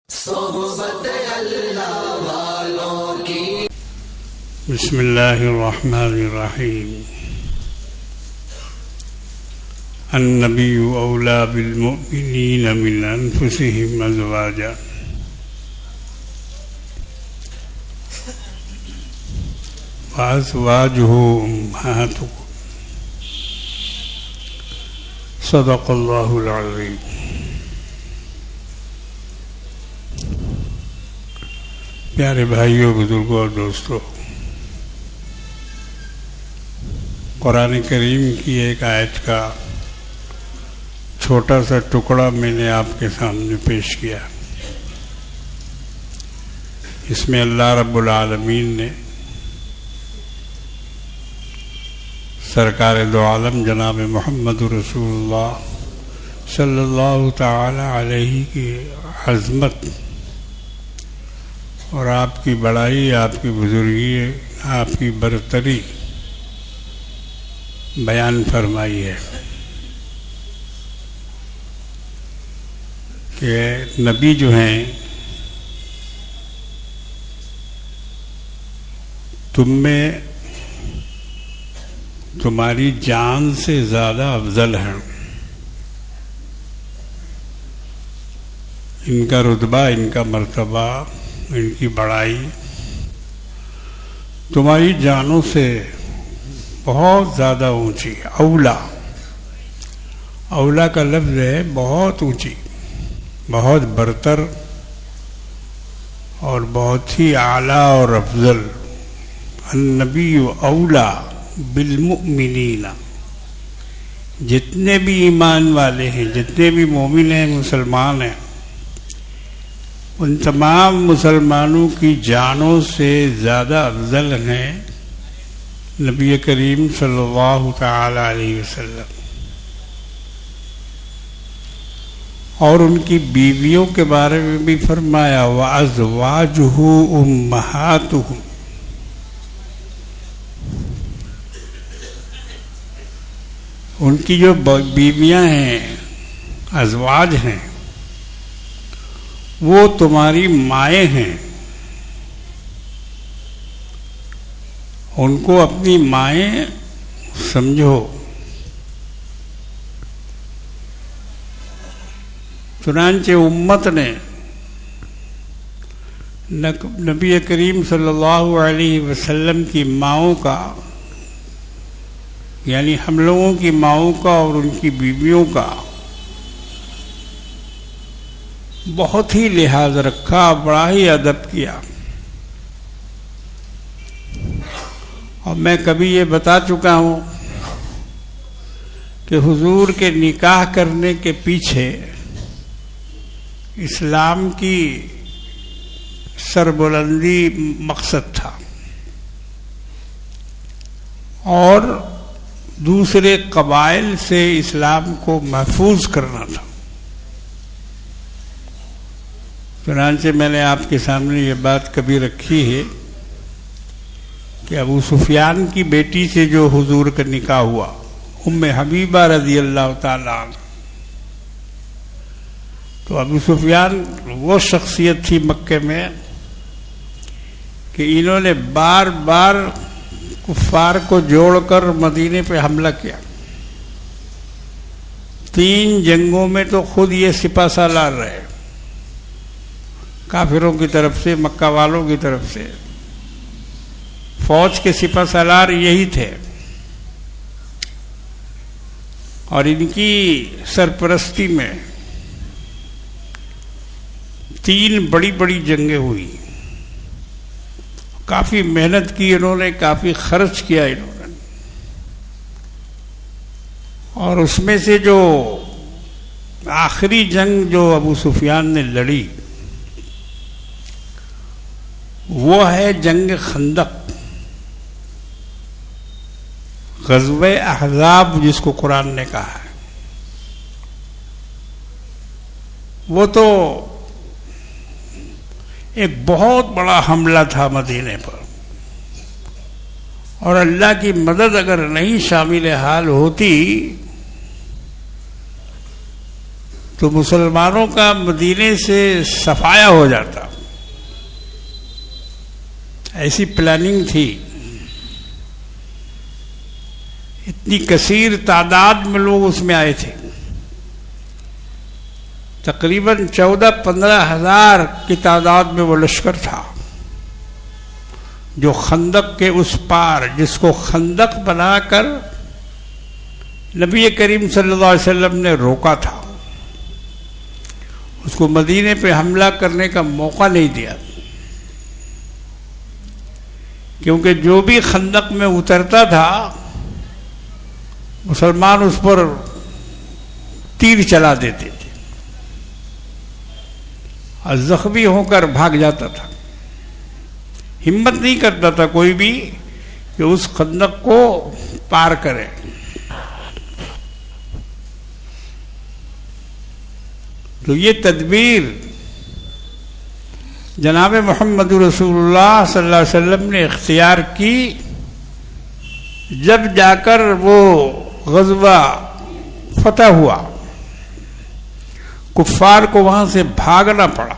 सोहबत अल्लाह वालों की। बिस्मिल्लाहिर्रहमानिर्रहीम। अन्नबिय्यु औला बिल्मुमिनीन मिन अनफुसिहिम अज़वाजा व अज़वाजुहु उम्माहातुहुम। सदक़ल्लाहुल अज़ीम। प्यारे भाइयों, बुजुर्गों और दोस्तों, कुरान करीम की एक आयत का छोटा सा टुकड़ा मैंने आपके सामने पेश किया। इसमें अल्लाह रब्बुल आलमीन ने सरकार दो आलम जनाब मोहम्मद रसूलुल्लाह सल्लल्लाहु ताला अलैहि की अज़मत और आपकी बड़ाई, आपकी बुजुर्गी, आपकी बरतरी बयान फरमाई है कि नबी जो हैं तुम में तुम्हारी जान से ज़्यादा अफजल हैं। इनका रुतबा, इनका मर्तबा, इनकी बड़ाई तुम्हारी जानों से बहुत ज़्यादा ऊंची। औला, औला का लफ्ज़ है बहुत ऊंची, बहुत बरतर और बहुत ही आला और अफजल। अन्नबिय्यु औला बिल्मुमिनीना, जितने भी ईमान वाले हैं, जितने भी मोमिन हैं, मुसलमान हैं, उन तमाम मुसलमानों की जानों से ज़्यादा अफजल हैं नबी करीम सल्लल्लाहु ताला अलैहि वसल्लम। और उनकी बीवियों के बारे में भी फरमाया व अज़वाजुहु उम्महातुहुम। उनकी जो बीवियां हैं, अज़वाज हैं, वो तुम्हारी माएँ हैं। उनको अपनी माएँ समझो। चुनांचे उम्मत ने नबी करीम सल्लल्लाहु अलैहि वसल्लम की माओं का, यानी हम लोगों की माओं का और उनकी बीवियों का बहुत ही लिहाज रखा, बड़ा ही अदब किया। और मैं कभी ये बता चुका हूँ कि हुजूर के निकाह करने के पीछे इस्लाम की सरबुलंदी मकसद था और दूसरे कबाइल से इस्लाम को महफूज करना था। चुनांचे मैंने आपके सामने ये बात कभी रखी है कि अबू सुफियान की बेटी से जो हुजूर का निकाह हुआ, उम्मे हबीबा रज़ी अल्लाह ताला अन्हा, तो अबू सुफियान वो शख्सियत थी मक्के में कि इन्होंने बार बार कुफ्फार को जोड़कर मदीने पे हमला किया। 3 जंगों में तो खुद ये सिपा सालार रहे, काफिरों की तरफ से, मक्का वालों की तरफ से। फौज के सिपा सालार यही थे और इनकी सरपरस्ती में 3 बड़ी बड़ी जंगें हुई। काफी मेहनत की इन्होंने, काफी खर्च किया इन्होंने। और उसमें से जो आखिरी जंग जो अबू सुफियान ने लड़ी वो है जंग खंदक, ग़ज़वे अहज़ाब जिसको कुरान ने कहा है। वो तो एक बहुत बड़ा हमला था मदीने पर, और अल्लाह की मदद अगर नहीं शामिल हाल होती तो मुसलमानों का मदीने से सफाया हो जाता। ऐसी प्लानिंग थी। इतनी कसीर तादाद में लोग उसमें आए थे। तकरीबन 14-15 हज़ार की तादाद में वो लश्कर था जो खंदक के उस पार, जिसको खंदक बनाकर नबी करीम सल्लल्लाहु अलैहि वसल्लम ने रोका था, उसको मदीने पे हमला करने का मौका नहीं दिया, क्योंकि जो भी खंदक में उतरता था मुसलमान उस पर तीर चला देते थे और जख्मी होकर भाग जाता था। हिम्मत नहीं करता था कोई भी कि उस खंदक को पार करे। तो ये तदबीर जनाब मोहम्मद रसूलुल्लाह सल्लल्लाहु अलैहि वसल्लम ने इख्तियार की। जब जाकर वो ग़ज़वा फतह हुआ, कुफ़ार को वहां से भागना पड़ा।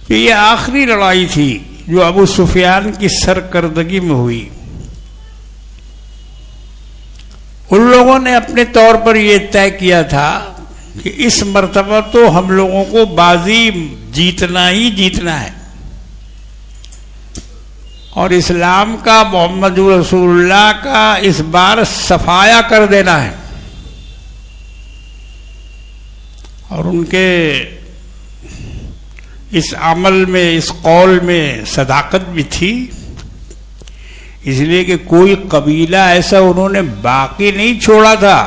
कि ये आखिरी लड़ाई थी जो अबू सुफियान की सरकर्दगी में हुई। उन लोगों ने अपने तौर पर यह तय किया था कि इस मर्तबा तो हम लोगों को बाजी जीतना ही जीतना है और इस्लाम का, मोहम्मद रसूलुल्लाह का इस बार सफाया कर देना है। और उनके इस अमल में, इस कौल में सदाकत भी थी, इसलिए कि कोई कबीला ऐसा उन्होंने बाकी नहीं छोड़ा था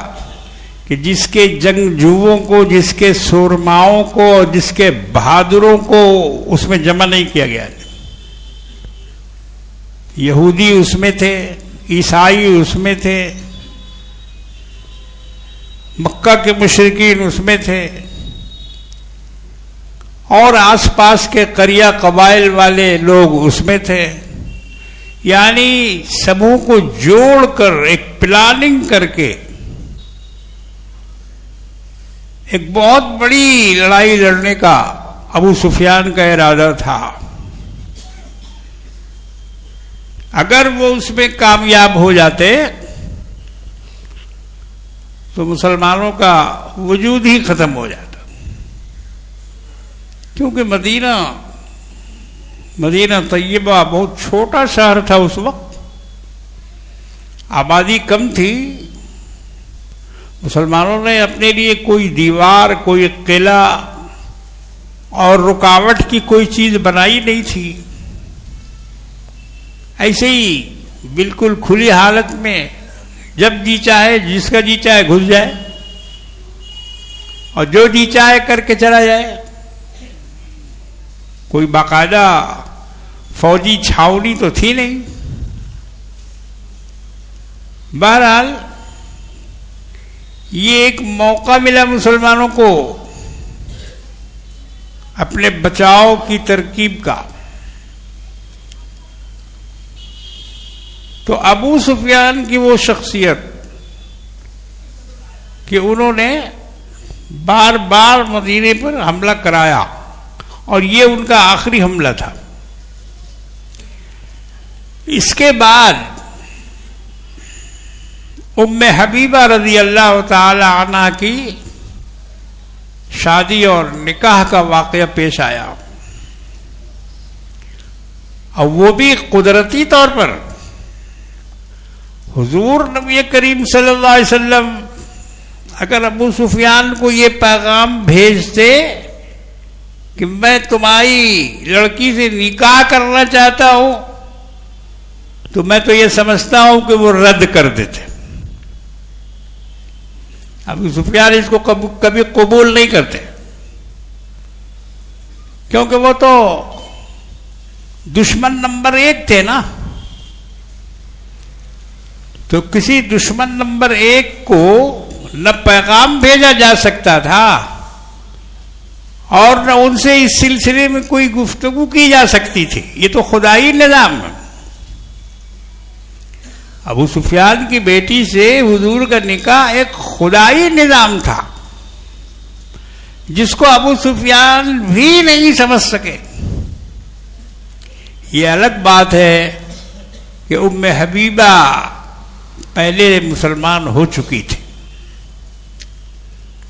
कि जिसके जंगजुओं को, जिसके सूरमाओं को, जिसके बहादुरों को उसमें जमा नहीं किया गया। यहूदी उसमें थे, ईसाई उसमें थे, मक्का के मुशरिकीन उसमें थे और आसपास के करिया कबाइल वाले लोग उसमें थे। यानी समूह को जोड़कर एक प्लानिंग करके एक बहुत बड़ी लड़ाई लड़ने का अबू सुफियान का इरादा था। अगर वो उसमें कामयाब हो जाते तो मुसलमानों का वजूद ही खत्म हो जाता, क्योंकि मदीना तैयबा बहुत छोटा शहर था उस वक्त, आबादी कम थी। मुसलमानों ने अपने लिए कोई दीवार, कोई किला और रुकावट की कोई चीज बनाई नहीं थी। ऐसे ही बिल्कुल खुली हालत में जब जी चाहे, जिसका जी चाहे घुस जाए और जो जी चाहे करके चला जाए। कोई बाकायदा फौजी छावनी तो थी नहीं। बहरहाल ये एक मौका मिला मुसलमानों को अपने बचाव की तरकीब का। तो अबू सुफियान की वो शख्सियत कि उन्होंने बार बार मदीने पर हमला कराया और ये उनका आखिरी हमला था। इसके बाद उम्मे हबीबा रज़ी अल्लाह ताला अन्हा की शादी और निकाह का वाक़या पेश आया, और वो भी कुदरती तौर पर। हुजूर नबी करीम सल्लल्लाहु अलैहि वसल्लम अगर अबू सुफियान को ये पैगाम भेजते कि मैं तुम्हारी लड़की से निकाह करना चाहता हूं, तो मैं तो ये समझता हूं कि वो रद्द कर देते। अबू सुफियान इसको कभी कबूल नहीं करते, क्योंकि वो तो दुश्मन नंबर 1 थे ना। तो किसी दुश्मन नंबर 1 को न पैगाम भेजा जा सकता था और न उनसे इस सिलसिले में कोई गुफ्तगू की जा सकती थी। ये तो खुदाई निजाम है। अबू सुफियान की बेटी से हुजूर का निकाह एक खुदाई निजाम था। जिसको अबू सुफियान भी नहीं समझ सके। ये अलग बात है कि उम्मे हबीबा पहले मुसलमान हो चुकी थी,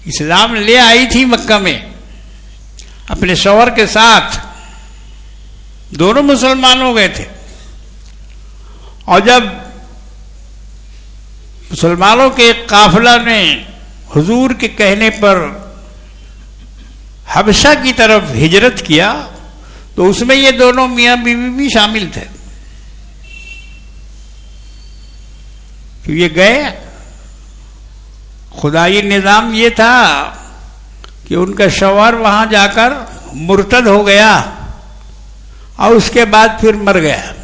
इस्लाम ले आई थी मक्का में अपने शौहर के साथ, दोनों मुसलमान हो गए थे। और जब मुसलमानों के एक काफिला ने हुजूर के कहने पर हबशा की तरफ हिजरत किया तो उसमें ये दोनों मियां बीवी भी शामिल थे। तो ये गए, खुदाई निजाम ये था कि उनका शौहर वहां जाकर मुर्तद हो गया और उसके बाद फिर मर गया।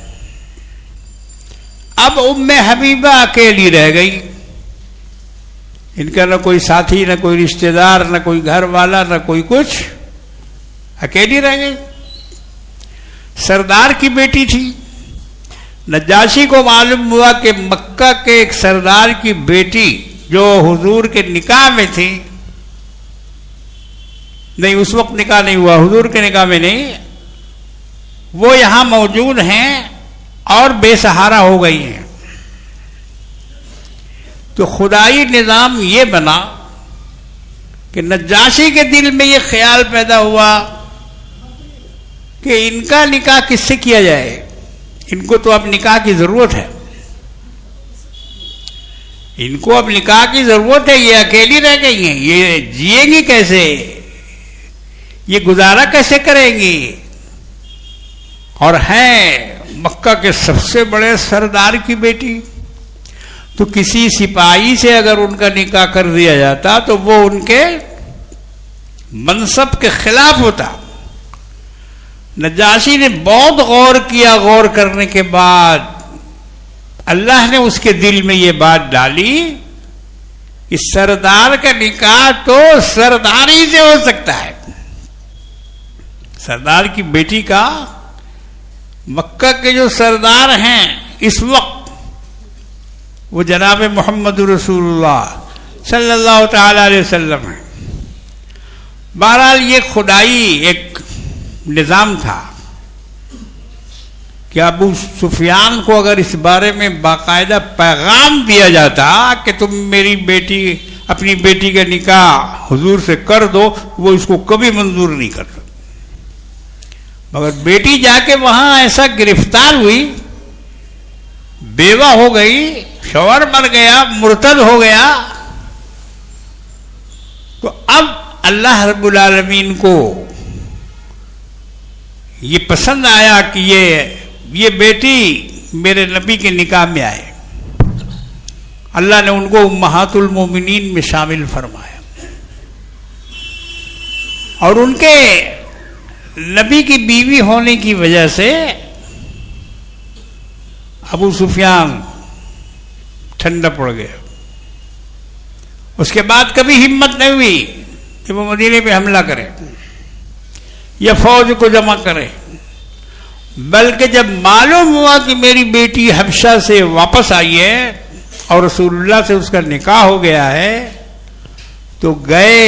अब उम्मे हबीबा अकेली रह गई, इनका न कोई साथी, न कोई रिश्तेदार, न कोई घर वाला, न कोई कुछ, अकेली रह गई। सरदार की बेटी थी, नजाशी को मालूम हुआ कि मक्का के एक सरदार की बेटी जो हुजूर के निकाह में थी, नहीं उस वक्त निकाह नहीं हुआ, हुजूर के निकाह में नहीं, वो यहां मौजूद हैं और बेसहारा हो गई हैं। तो खुदाई निजाम ये बना कि नज्जाशी के दिल में ये ख्याल पैदा हुआ कि इनका निकाह किससे किया जाए, इनको तो अब निकाह की जरूरत है, इनको अब निकाह की जरूरत है, ये अकेली रह गई हैं, ये जिएंगी कैसे, ये गुजारा कैसे करेंगी, और हैं मक्का के सबसे बड़े सरदार की बेटी। तो किसी सिपाही से अगर उनका निकाह कर दिया जाता तो वो उनके मनसब के खिलाफ होता। नजाशी ने बहुत गौर किया, गौर करने के बाद अल्लाह ने उसके दिल में ये बात डाली कि सरदार का निकाह तो सरदार ही से हो सकता है। सरदार की बेटी का, मक्का के जो सरदार हैं इस वक्त वो जनाब मोहम्मद रसूलुल्लाह सल्लल्लाहु ताला अलैहि वसल्लम है। बहरहाल ये खुदाई एक निज़ाम था कि अबू सुफियान को अगर इस बारे में बाकायदा पैगाम दिया जाता कि तुम मेरी बेटी, अपनी बेटी का निकाह हुजूर से कर दो, वो इसको कभी मंजूर नहीं करता। मगर बेटी जाके वहां ऐसा गिरफ्तार हुई, बेवा हो गई, शौहर मर गया, मुर्तद हो गया, तो अब अल्लाह रब्बुल आलमीन को ये पसंद आया कि ये बेटी मेरे नबी के निकाह में आए। अल्लाह ने उनको उम्महातुल मोमिनीन में शामिल फरमाया और उनके नबी की बीवी होने की वजह से अबू सुफियान ठंडा पड़ गया। उसके बाद कभी हिम्मत नहीं हुई कि वो मदीने पे हमला करे या फौज को जमा करे, बल्कि जब मालूम हुआ कि मेरी बेटी हबशा से वापस आई है और रसूलुल्लाह से उसका निकाह हो गया है, तो गए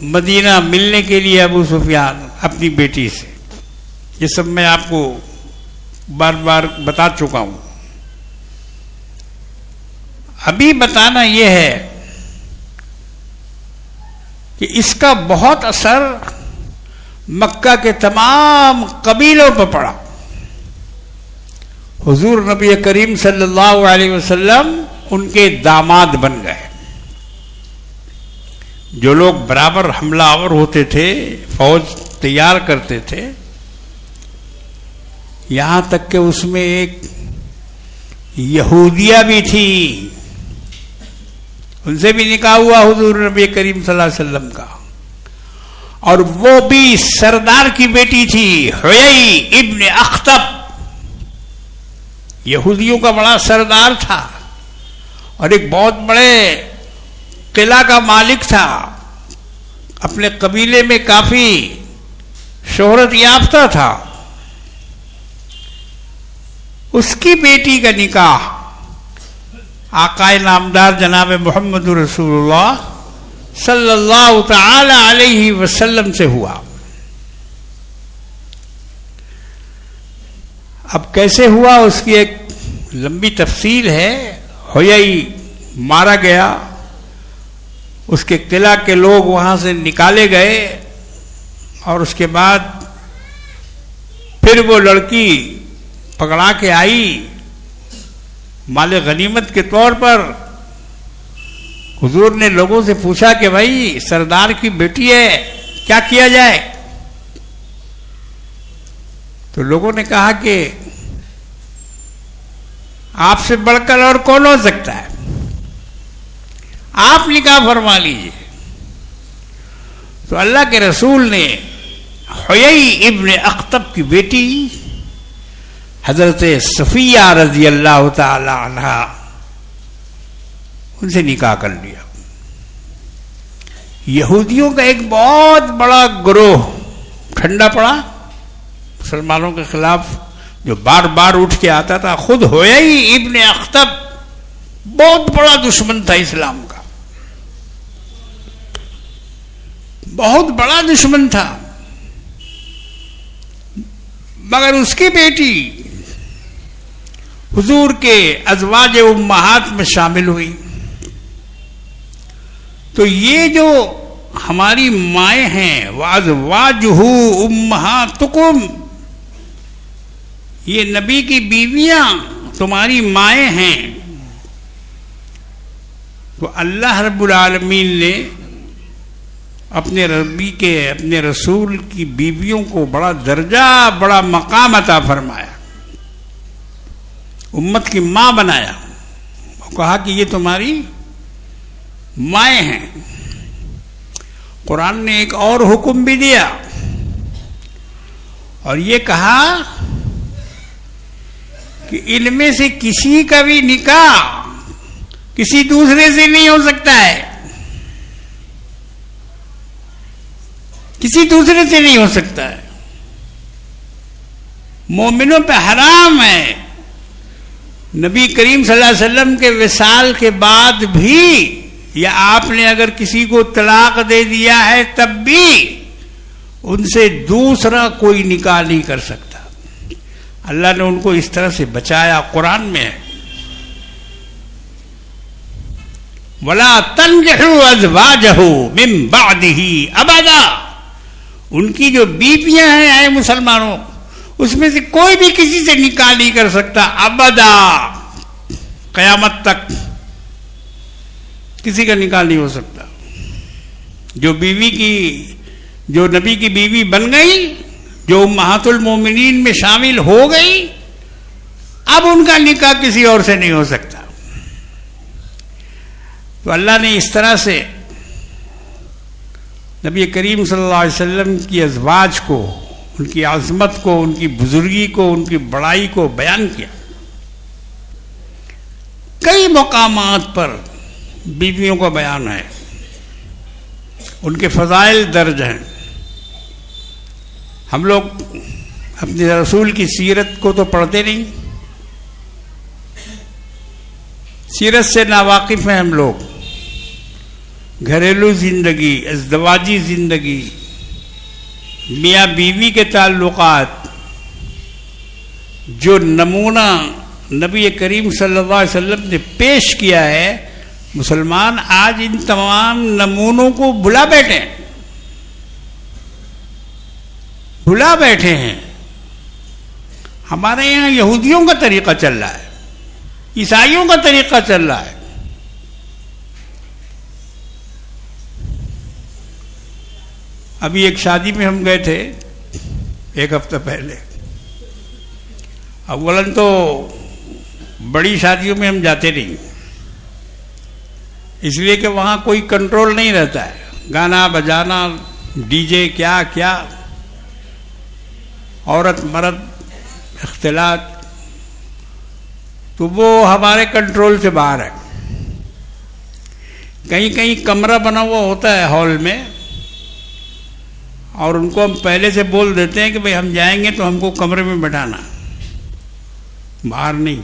मदीना मिलने के लिए अबू सुफियान अपनी बेटी से। ये सब मैं आपको बार बार बता चुका हूं। अभी बताना यह है कि इसका बहुत असर मक्का के तमाम कबीलों पर पड़ा। हुजूर नबी करीम सल्लल्लाहु अलैहि वसल्लम उनके दामाद बन गए। जो लोग बराबर हमलावर होते थे, फौज तैयार करते थे, यहां तक कि उसमें एक यहूदिया भी थी, उनसे भी निकाह हुआ हुजूर नबी करीम सल्लल्लाहु अलैहि वसल्लम का, और वो भी सरदार की बेटी थी, हुयई इब्न अख्तब। यहूदियों का बड़ा सरदार था और एक बहुत बड़े किला का मालिक था, अपने कबीले में काफी शोहरत याफ्ता था। उसकी बेटी का निकाह आकाए नामदार जनाब मोहम्मद रसूलुल्लाह सल्लल्लाहु ताला अलैहि वसल्लम से हुआ। अब कैसे हुआ उसकी एक लंबी तफसील है। हुयई मारा गया, उसके किला के लोग वहां से निकाले गए और उसके बाद फिर वो लड़की पकड़ा के आई माले गनीमत के तौर पर। हुजूर ने लोगों से पूछा कि भाई सरदार की बेटी है, क्या किया जाए? तो लोगों ने कहा कि आपसे बढ़कर और कौन हो सकता है, आप निकाह फरमा लीजिए। तो अल्लाह के रसूल ने हुयई इब्न अख्तब की बेटी हजरत सफिया रजी अल्लाह ताला अन्हा, उनसे निकाह कर लिया। यहूदियों का एक बहुत बड़ा गिरोह ठंडा पड़ा मुसलमानों के खिलाफ, जो बार बार उठ के आता था। खुद हुयई इब्न अख्तब बहुत बड़ा दुश्मन था इस्लाम का, बहुत बड़ा दुश्मन था, मगर उसकी बेटी हुजूर के अज़वाज उम्महात में शामिल हुई। तो ये जो हमारी माएँ हैं, वाज़वाजुहु उम्महातुकुम, ये नबी की बीवियां तुम्हारी माएँ हैं। तो अल्लाह रब्बुल आलमीन ने अपने रसूल की बीवियों को बड़ा दर्जा, बड़ा मकाम अता फरमाया, उम्मत की माँ बनाया। वो कहा कि ये तुम्हारी माएँ हैं। कुरान ने एक और हुक्म भी दिया और ये कहा कि इनमें से किसी का भी निकाह किसी दूसरे से नहीं हो सकता है, किसी दूसरे से नहीं हो सकता है। मोमिनों पे हराम है। नबी करीम सल्लल्लाहु अलैहि वसल्लम के विसाल के बाद भी, या आपने अगर किसी को तलाक दे दिया है तब भी उनसे दूसरा कोई निकाह नहीं कर सकता। अल्लाह ने उनको इस तरह से बचाया। कुरान में है, वला तन्किहू अज़वाजहू मिन बादिही अबदा। उनकी जो बीवियां हैं मुसलमानों, उसमें से कोई भी किसी से निकाह नहीं कर सकता, अबदा, कयामत तक किसी का निकाह नहीं हो सकता। जो नबी की बीवी बन गई, जो उम्महातुल मोमिनीन में शामिल हो गई, अब उनका निकाह किसी और से नहीं हो सकता। तो अल्लाह ने इस तरह से नबी करीम सल्लल्लाहु अलैहि वसल्लम की अज़वाज को, उनकी आज़मत को, उनकी बुजुर्गी को, उनकी बड़ाई को बयान किया। कई मकामात पर बीवियों का बयान है, उनके फ़ज़ाइल दर्ज हैं। हम लोग अपने रसूल की सीरत को तो पढ़ते नहीं, सीरत से नावाकिफ़ हैं हम लोग। घरेलू ज़िंदगी, अज़दवाजी ज़िंदगी, मियाँ बीवी के ताल्लुकात, जो नमूना नबी करीम सल्लल्लाहु अलैहि वसल्लम ने पेश किया है, मुसलमान आज इन तमाम नमूनों को भुला बैठे हैं। हमारे यहाँ यहूदियों का तरीका चल रहा है, ईसाइयों का तरीका चल रहा है। अभी एक शादी में हम गए थे एक हफ्ता पहले। अव्वलन तो बड़ी शादियों में हम जाते नहीं, इसलिए कि वहाँ कोई कंट्रोल नहीं रहता है, गाना बजाना, डीजे, क्या क्या, औरत मर्द इख्तिलात, तो वो हमारे कंट्रोल से बाहर है। कहीं कहीं कमरा बना हुआ होता है हॉल में, और उनको हम पहले से बोल देते हैं कि भाई हम जाएंगे तो हमको कमरे में बैठाना, बाहर नहीं।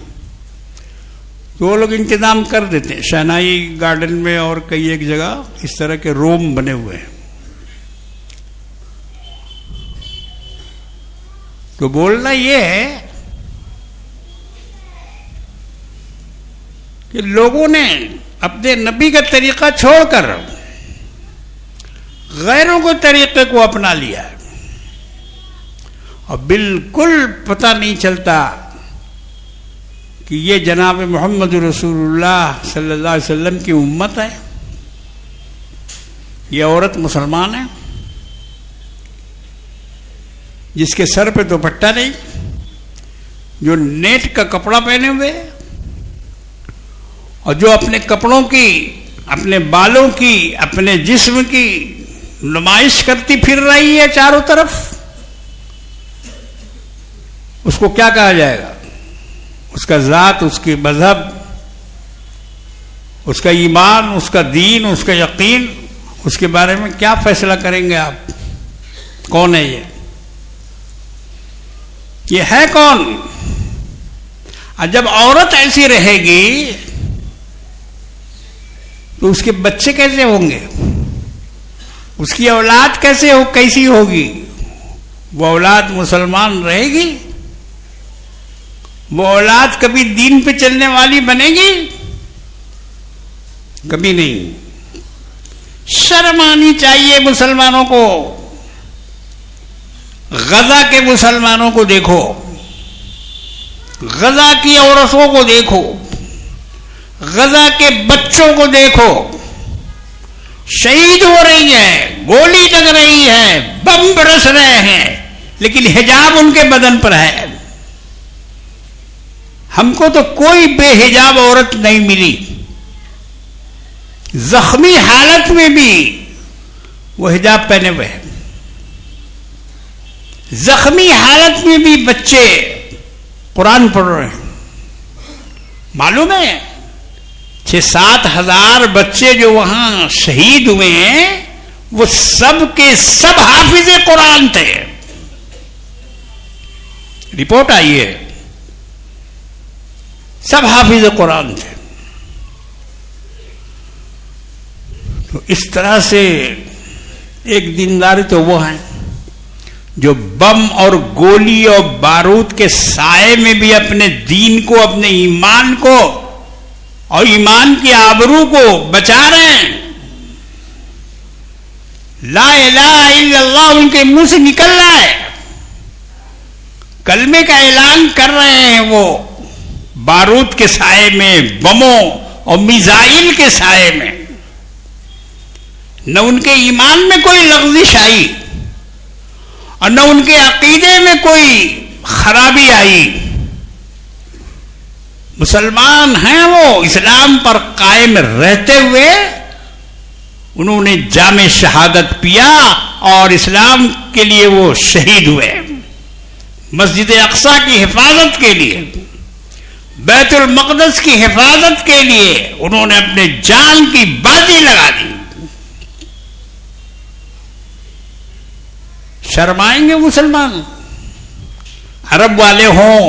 तो वो लोग इंतजाम कर देते हैं। शहनाई गार्डन में और कई एक जगह इस तरह के रूम बने हुए हैं। तो बोलना ये है कि लोगों ने अपने नबी का तरीका छोड़कर गैरों के तरीके को अपना लिया है और बिल्कुल पता नहीं चलता कि ये जनाब मोहम्मद रसूलुल्लाह सल्लल्लाहु अलैहि वसल्लम की उम्मत है, ये औरत मुसलमान है जिसके सर पे दुपट्टा नहीं, जो नेट का कपड़ा पहने हुए और जो अपने कपड़ों की, अपने बालों की, अपने जिस्म की नुमाइश करती फिर रही है चारों तरफ, उसको क्या कहा जाएगा? उसका जात, उसकी मजहब, उसका ईमान, उसका दीन, उसका यकीन, उसके बारे में क्या फैसला करेंगे आप? कौन है ये है कौन? और जब औरत ऐसी रहेगी तो उसके बच्चे कैसे होंगे? उसकी औलाद कैसी होगी? वो औलाद मुसलमान रहेगी? वो औलाद कभी दीन पे चलने वाली बनेगी? कभी नहीं। शर्म आनी चाहिए मुसलमानों को। गजा के मुसलमानों को देखो, गजा की औरतों को देखो, गजा के बच्चों को देखो, शहीद हो रही है, गोली लग रही है, बम बरस रहे हैं, लेकिन हिजाब उनके बदन पर है। हमको तो कोई बेहिजाब औरत नहीं मिली। जख्मी हालत में भी वो हिजाब पहने हुए हैं, जख्मी हालत में भी बच्चे कुरान पढ़ रहे हैं। मालूम है 6-7 हजार बच्चे जो वहां शहीद हुए हैं वो सब के सब हाफिजे कुरान थे। रिपोर्ट आई है, सब हाफिज कुरान थे। तो इस तरह से एक दीनदार तो वो हैं जो बम और गोली और बारूद के साए में भी अपने दीन को, अपने ईमान को और ईमान की आबरू को बचा रहे हैं। ला इलाहा इल्लल्लाह उनके मुंह से निकल रहा है, कलमे का ऐलान कर रहे हैं। वो बारूद के साए में, बमों और मिसाइल के साए में न उनके ईमान में कोई लग़ज़िश आई और न उनके अकीदे में कोई खराबी आई। मुसलमान हैं वो, इस्लाम पर कायम रहते हुए उन्होंने जामे शहादत पिया और इस्लाम के लिए वो शहीद हुए। मस्जिद अक्सा की हिफाजत के लिए, बैतुल मक़दस की हिफाजत के लिए उन्होंने अपने जान की बाजी लगा दी। शर्माएंगे मुसलमान? अरब वाले हों,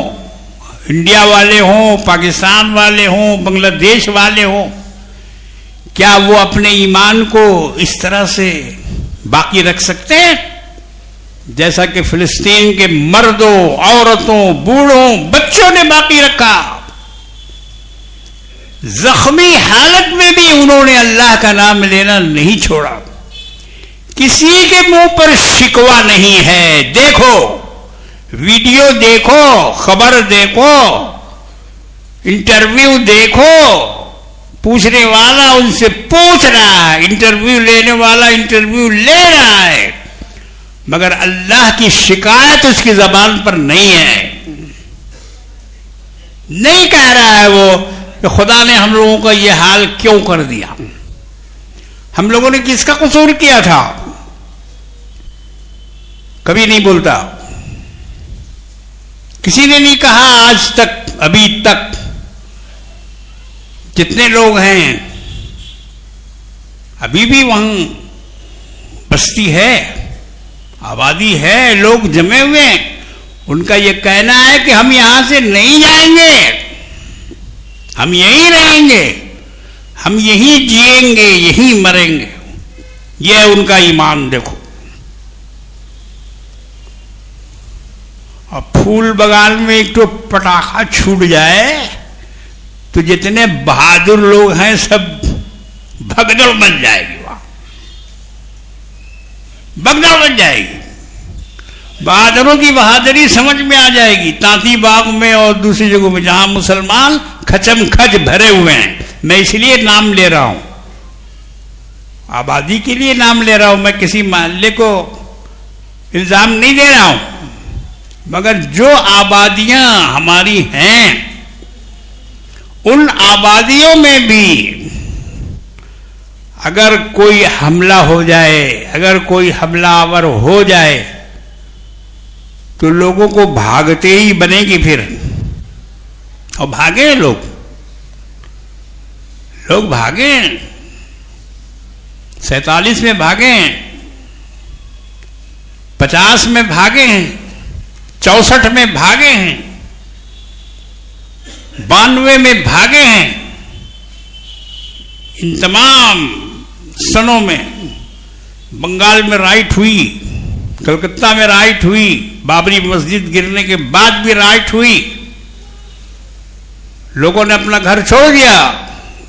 इंडिया वाले हों, पाकिस्तान वाले हों, बांग्लादेश वाले हों, क्या वो अपने ईमान को इस तरह से बाकी रख सकते हैं जैसा कि फिलिस्तीन के मर्दों, औरतों, बूढ़ों, बच्चों ने बाकी रखा? जख्मी हालत में भी उन्होंने अल्लाह का नाम लेना नहीं छोड़ा। किसी के मुंह पर शिकवा नहीं है। देखो, वीडियो देखो, खबर देखो, इंटरव्यू देखो, पूछने वाला उनसे पूछ रहा है, इंटरव्यू लेने वाला इंटरव्यू ले रहा है, मगर अल्लाह की शिकायत उसकी जबान पर नहीं है। नहीं कह रहा है वो कि खुदा ने हम लोगों का ये हाल क्यों कर दिया, हम लोगों ने किसका कसूर किया था, कभी नहीं बोलता। किसी ने नहीं कहा आज तक, अभी तक जितने लोग हैं, अभी भी वहां बस्ती है, आबादी है, लोग जमे हुए हैं, उनका यह कहना है कि हम यहां से नहीं जाएंगे, हम यहीं रहेंगे, हम यहीं जिएंगे, यहीं मरेंगे। यह है उनका ईमान। देखो, और फूल बगान में एक तो पटाखा छूट जाए तो जितने बहादुर लोग हैं सब भगदड़ बन जाएगी, वहां भगदड़ बन जाएगी। बहादुरों की बहादुरी समझ में आ जाएगी। तांती बाग में और दूसरी जगहों में जहां मुसलमान खचम खच भरे हुए हैं, मैं इसलिए नाम ले रहा हूं, आबादी के लिए नाम ले रहा हूं, मैं किसी मोहल्ले को इल्जाम नहीं दे रहा हूं, मगर जो आबादियां हमारी हैं उन आबादियों में भी अगर कोई हमला हो जाए, अगर कोई हमलावर हो जाए तो लोगों को भागते ही बनेगी फिर। और भागे लोग भागे, 47 में भागे, 50 में भागे हैं, 64 में भागे हैं, 92 में भागे हैं। इन तमाम सनों में बंगाल में राइट हुई, कलकत्ता में राइट हुई, बाबरी मस्जिद गिरने के बाद भी राइट हुई। लोगों ने अपना घर छोड़ दिया,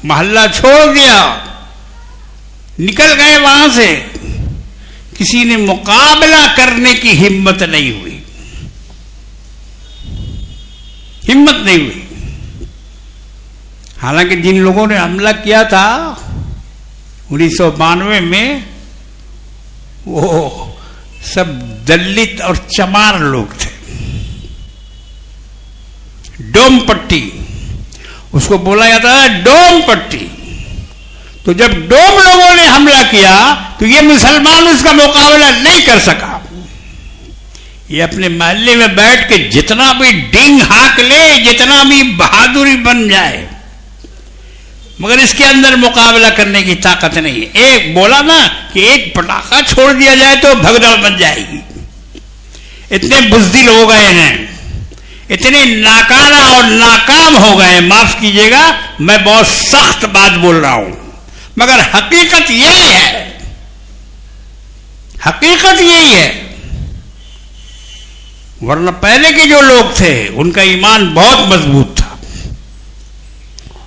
मोहल्ला छोड़ दिया, निकल गए वहां से। किसी ने मुकाबला करने की हिम्मत नहीं हुई, हिम्मत नहीं हुई। हालांकि जिन लोगों ने हमला किया था 1992 में, वो सब दलित और चमार लोग थे। डोम पट्टी उसको बोला जाता है, डोम पट्टी। तो जब डोम लोगों ने हमला किया तो ये मुसलमान उसका मुकाबला नहीं कर सका। ये अपने मोहल्ले में बैठ के जितना भी डिंग हाँक ले, जितना भी बहादुरी बन जाए, मगर इसके अंदर मुकाबला करने की ताकत नहीं है। एक बोला ना कि एक पटाखा छोड़ दिया जाए तो भगदड़ बन जाएगी। इतने बुज़दिल हो गए हैं, इतने नाकारा और नाकाम हो गए, माफ कीजिएगा मैं बहुत सख्त बात बोल रहा हूं, मगर हकीकत यही है, हकीकत यही है। वरना पहले के जो लोग थे उनका ईमान बहुत मजबूत था।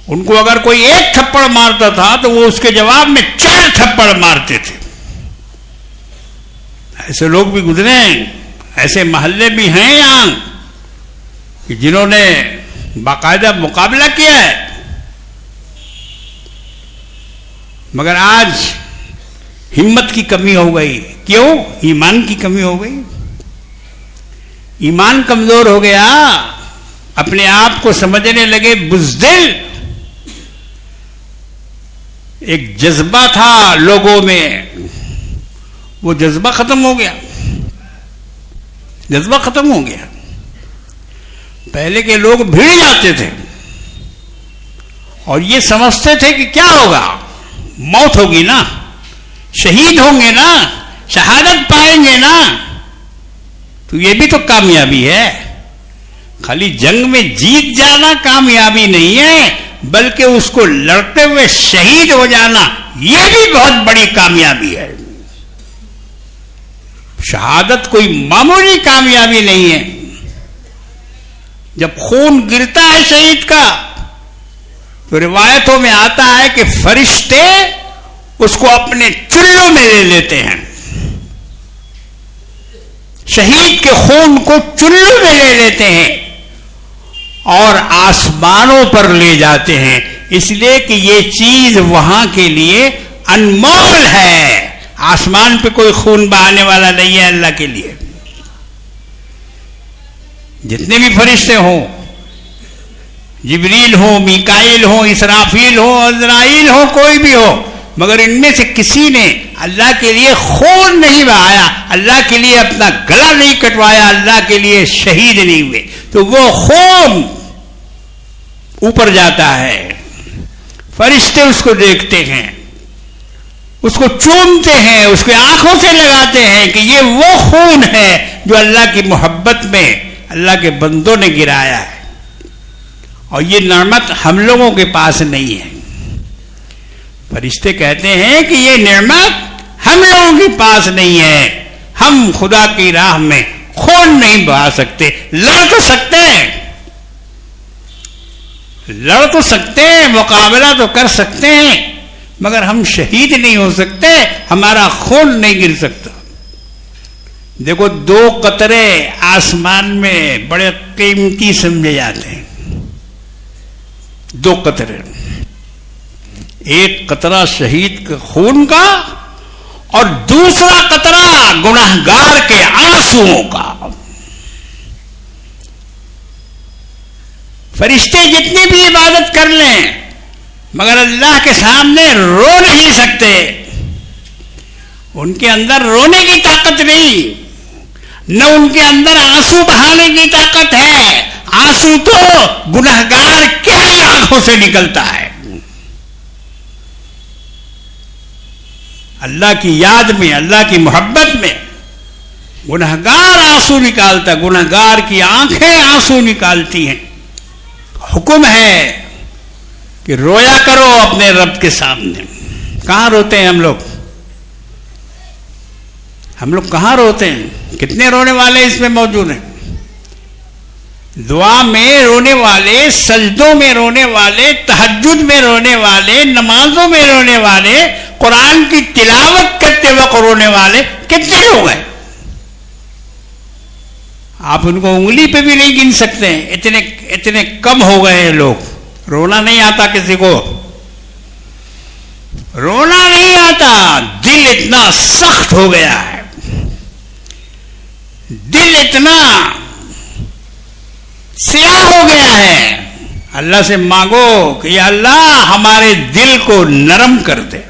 उनको अगर कोई एक थप्पड़ मारता था तो वो उसके जवाब में 4 थप्पड़ मारते थे। ऐसे लोग भी गुजरे हैं, ऐसे मोहल्ले भी हैं यहां कि जिन्होंने बाकायदा मुकाबला किया है। मगर आज हिम्मत की कमी हो गई। क्यों? ईमान की कमी हो गई। ईमान कमजोर हो गया, अपने आप को समझने लगे बुज़दिल। एक जज्बा था लोगों में, वो जज्बा खत्म हो गया, जज्बा खत्म हो गया। पहले के लोग भिड़ जाते थे और ये समझते थे कि क्या होगा, मौत होगी ना, शहीद होंगे ना, शहादत पाएंगे ना, तो ये भी तो कामयाबी है। खाली जंग में जीत जाना कामयाबी नहीं है, बल्कि उसको लड़ते हुए शहीद हो जाना यह भी बहुत बड़ी कामयाबी है। शहादत कोई मामूली कामयाबी नहीं है। जब खून गिरता है शहीद का तो रिवायतों में आता है कि फरिश्ते उसको अपने चुल्लू में ले लेते हैं, शहीद के खून को चुल्लू में ले लेते हैं और आसमानों पर ले जाते हैं, इसलिए कि ये चीज वहां के लिए अनमोल है। आसमान पे कोई खून बहाने वाला नहीं है अल्लाह के लिए। जितने भी फरिश्ते हों, जिब्रील हो, मीकाईल हो, इसराफील हो, अज़राइल हो, कोई भी हो, मगर इनमें से किसी ने अल्लाह के लिए खून नहीं बहाया, अल्लाह के लिए अपना गला नहीं कटवाया, अल्लाह के लिए शहीद नहीं हुए, तो वो खून ऊपर जाता है। फरिश्ते उसको देखते हैं, उसको चूमते हैं, उसके आंखों से लगाते हैं कि ये वो खून है जो अल्लाह की मोहब्बत में अल्लाह के बंदों ने गिराया है। और ये नेमत हम लोगों के पास नहीं है। फरिश्ते कहते हैं कि ये नेमत हम लोगों के पास नहीं है, हम खुदा की राह में खून नहीं बहा सकते। लड़ तो सकते हैं, लड़ तो सकते हैं, मुकाबला तो कर सकते हैं, मगर हम शहीद नहीं हो सकते, हमारा खून नहीं गिर सकता। देखो, 2 कतरे आसमान में बड़े कीमती समझे जाते हैं। 2 कतरे, एक कतरा शहीद के खून का और दूसरा कतरा गुनाहगार के आंसुओं का। फरिश्ते जितनी भी इबादत कर लें मगर अल्लाह के सामने रो नहीं सकते। उनके अंदर रोने की ताकत नहीं, न उनके अंदर आंसू बहाने की ताकत है। आंसू तो गुनहगार के आंखों से निकलता है। अल्लाह की याद में, अल्लाह की मोहब्बत में गुनहगार आंसू निकालता, गुनहगार की आंखें आंसू निकालती हैं। हुक्म है कि रोया करो अपने रब के सामने। कहां रोते हैं हम लोग? हम लोग कहां रोते हैं? कितने रोने वाले इसमें मौजूद हैं? दुआ में रोने वाले, सजदों में रोने वाले, तहज्जुद में रोने वाले, नमाजों में रोने वाले, कुरान की तिलावत करते वक्त रोने वाले कितने लोग हैं? आप उनको उंगली पे भी नहीं गिन सकते हैं, इतने इतने कम हो गए हैं लोग। रोना नहीं आता किसी को, रोना नहीं आता। दिल इतना सख्त हो गया है, दिल इतना स्याह हो गया है। अल्लाह से मांगो कि अल्लाह हमारे दिल को नरम कर दे,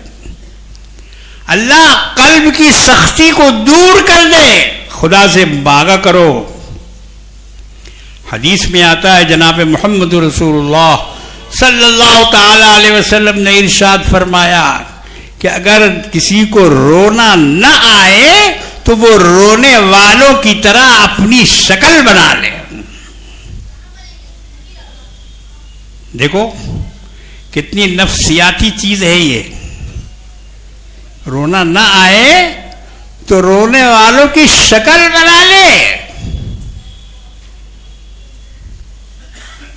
अल्लाह कल्ब की सख्ती को दूर कर दे। खुदा से मांगा करो। हदीस में आता है, जनाब मोहम्मद रसूलुल्लाह सल्लल्लाहु ताला अलैहि वसल्लम ने इरशाद फरमाया कि अगर किसी को रोना न आए तो वो रोने वालों की तरह अपनी शक्ल बना ले। देखो कितनी नफ्सियाती चीज है ये। रोना ना आए तो रोने वालों की शक्ल बना ले।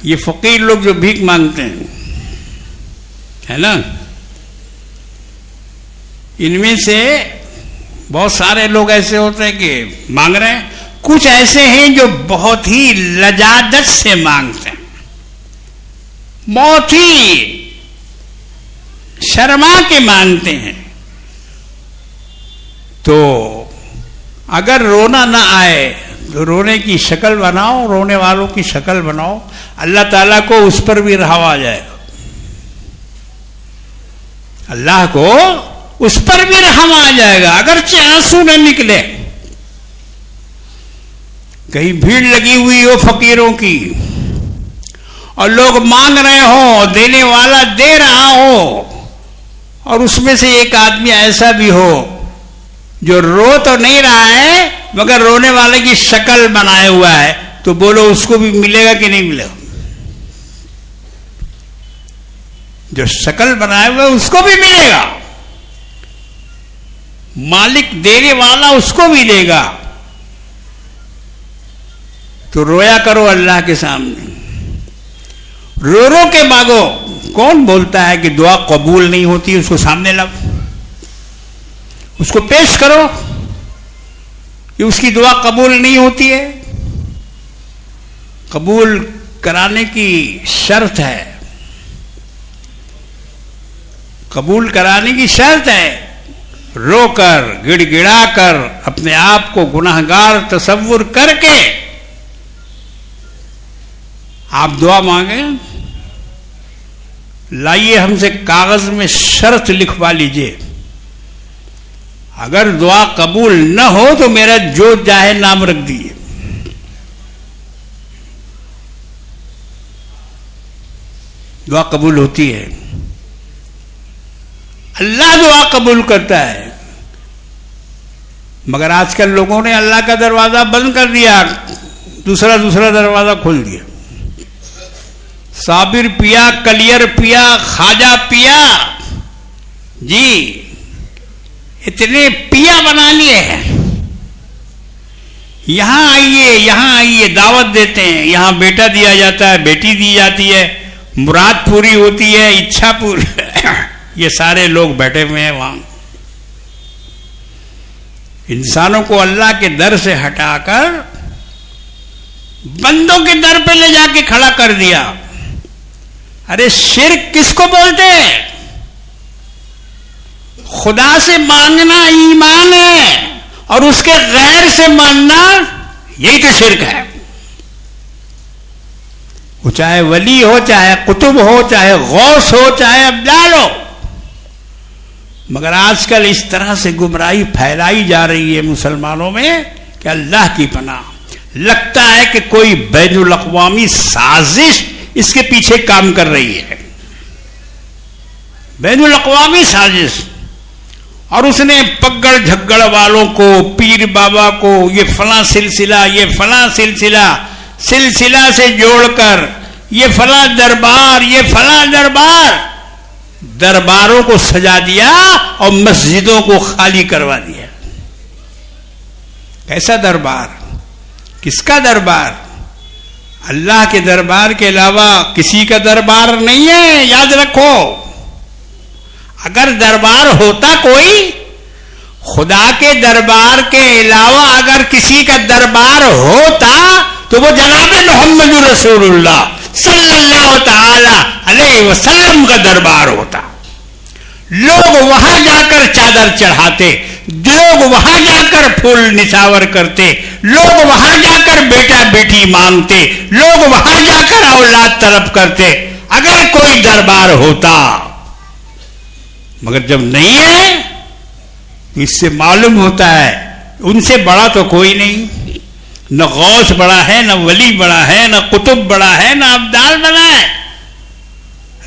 ये फकीर लोग जो भीख मांगते हैं, है ना, इनमें से बहुत सारे लोग ऐसे होते हैं कि मांग रहे हैं, कुछ ऐसे हैं जो बहुत ही लजाजत से मांगते हैं, बहुत ही शर्मा के मांगते हैं। तो अगर रोना ना आए तो रोने की शक्ल बनाओ, रोने वालों की शक्ल बनाओ, अल्लाह ताला को उस पर भी रहम आ जाएगा। अल्लाह को उस पर भी रहम आ जाएगा, अगरचे आंसू न निकले। कहीं भीड़ लगी हुई हो फकीरों की और लोग मांग रहे हो, देने वाला दे रहा हो, और उसमें से एक आदमी ऐसा भी हो जो रो तो नहीं रहा है मगर रोने वाले की शक्ल बनाए हुआ है, तो बोलो उसको भी मिलेगा कि नहीं मिलेगा? जो शक्ल बनाए हुआ है उसको भी मिलेगा, मालिक देने वाला उसको भी देगा। तो रोया करो अल्लाह के सामने, रो रो के मांगो। कौन बोलता है कि दुआ कबूल नहीं होती? उसको सामने लाओ, उसको पेश करो कि उसकी दुआ कबूल नहीं होती है। कबूल कराने की शर्त है, कबूल कराने की शर्त है रोकर, गिड़गिड़ाकर, अपने आप को गुनाहगार तसव्वुर करके आप दुआ मांगे। लाइए हमसे कागज में शर्त लिखवा लीजिए, अगर दुआ कबूल न हो तो मेरा जो चाहे नाम रख दिए। दुआ कबूल होती है, अल्लाह दुआ कबूल करता है। मगर आजकल लोगों ने अल्लाह का दरवाजा बंद कर दिया, दूसरा दरवाजा खोल दिया। साबिर पिया, कलियर पिया, खाजा पिया, जी इतने पिया बना लिए हैं। यहां आइए, दावत देते हैं, यहां बेटा दिया जाता है, बेटी दी जाती है, मुराद पूरी होती है, इच्छा पूरी ये सारे लोग बैठे हुए हैं वहां। इंसानों को अल्लाह के दर से हटाकर बंदों के दर पे ले जाके खड़ा कर दिया। अरे शिर्क किसको बोलते हैं? खुदा से मांगना ईमान है और उसके गैर से मांगना यही तो शिर्क है। वो चाहे वली हो, चाहे कुतुब हो, चाहे गौस हो, चाहे अब्दाल हो, मगर आजकल इस तरह से गुमराही फैलाई जा रही है मुसलमानों में कि अल्लाह की पनाह, लगता है कि कोई बैनुल अक़वामी साजिश इसके पीछे काम कर रही है, बैनुल अक़वामी साजिश। और उसने पगड़ झगड़ वालों को, पीर बाबा को, ये फला सिलसिला, ये फला सिलसिला, सिलसिला से जोड़कर ये फला दरबार, ये फला दरबार, दरबारों को सजा दिया और मस्जिदों को खाली करवा दिया। कैसा दरबार? किसका दरबार? अल्लाह के दरबार के अलावा किसी का दरबार नहीं है, याद रखो। अगर दरबार होता कोई, खुदा के दरबार के अलावा अगर किसी का दरबार होता तो वो जनाब मोहम्मद रसूलुल्लाह सल्लल्लाहु ताला अलैहि वसल्लम का दरबार होता। लोग वहां जाकर चादर चढ़ाते, लोग वहां जाकर फूल निछावर करते, लोग वहां जाकर बेटा बेटी मांगते, लोग वहां जाकर औलाद तलब करते, अगर कोई दरबार होता। मगर जब नहीं है तो इससे मालूम होता है उनसे बड़ा तो कोई नहीं, न गौस बड़ा है, न वली बड़ा है, न कुतुब बड़ा है, न अब्दाल बड़ा है।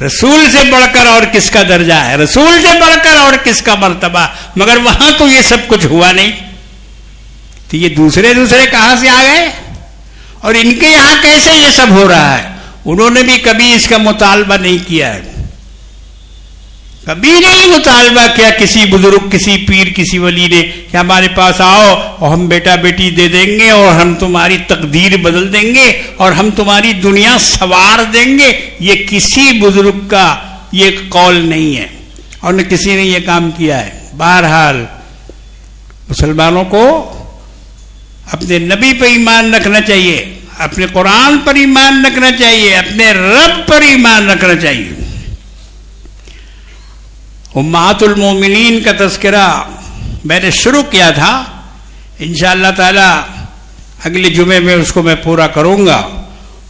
रसूल से बढ़कर और किसका दर्जा है, रसूल से बढ़कर और किसका मर्तबा। मगर वहां तो ये सब कुछ हुआ नहीं, तो ये दूसरे कहां से आ गए और इनके यहां कैसे ये सब हो रहा है? उन्होंने भी कभी इसका मुतालबा नहीं किया है, कभी नहीं मुतालबा किया किसी बुजुर्ग, किसी पीर, किसी वली ने कि हमारे पास आओ और हम बेटा बेटी दे देंगे और हम तुम्हारी तकदीर बदल देंगे और हम तुम्हारी दुनिया सवार देंगे। ये किसी बुजुर्ग का ये कौल नहीं है और न किसी ने ये काम किया है। बहरहाल मुसलमानों को अपने नबी पर ईमान रखना चाहिए, अपने कुरान पर ईमान रखना चाहिए, अपने रब पर ईमान रखना चाहिए। उम्महातुल मोमिनीन का तज़किरा मैंने शुरू किया था, इंशाअल्लाह ताला अगले जुमे में उसको मैं पूरा करूंगा।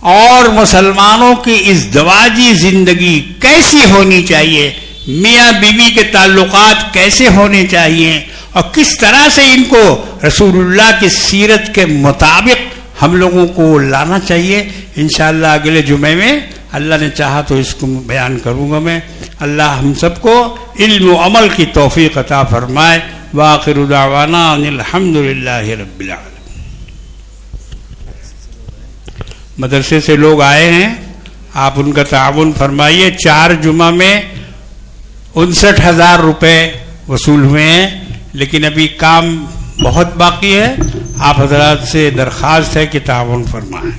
और मुसलमानों की इस दवाजी जिंदगी कैसी होनी चाहिए, मियाँ बीवी के ताल्लुकात कैसे होने चाहिए और किस तरह से इनको रसूलुल्लाह की सीरत के मुताबिक हम लोगों को लाना चाहिए, इंशाअल्लाह अगले जुमे में अल्लाह ने चाहा तो इसको बयान करूंगा मैं। अल्लाह हम सबको इल्म व अमल की तौफीक अता फरमाए। व आखिरु दावाना अनिल हम्दुलिल्लाहि रब्बिल आलमीन। मदरसे से लोग आए हैं, आप उनका ताउन फरमाइए। 4 जुमा में 59,000 रुपये वसूल हुए हैं, लेकिन अभी काम बहुत बाकी है। आप हजरात से दरख्वास्त है कि ताउन फरमाएं।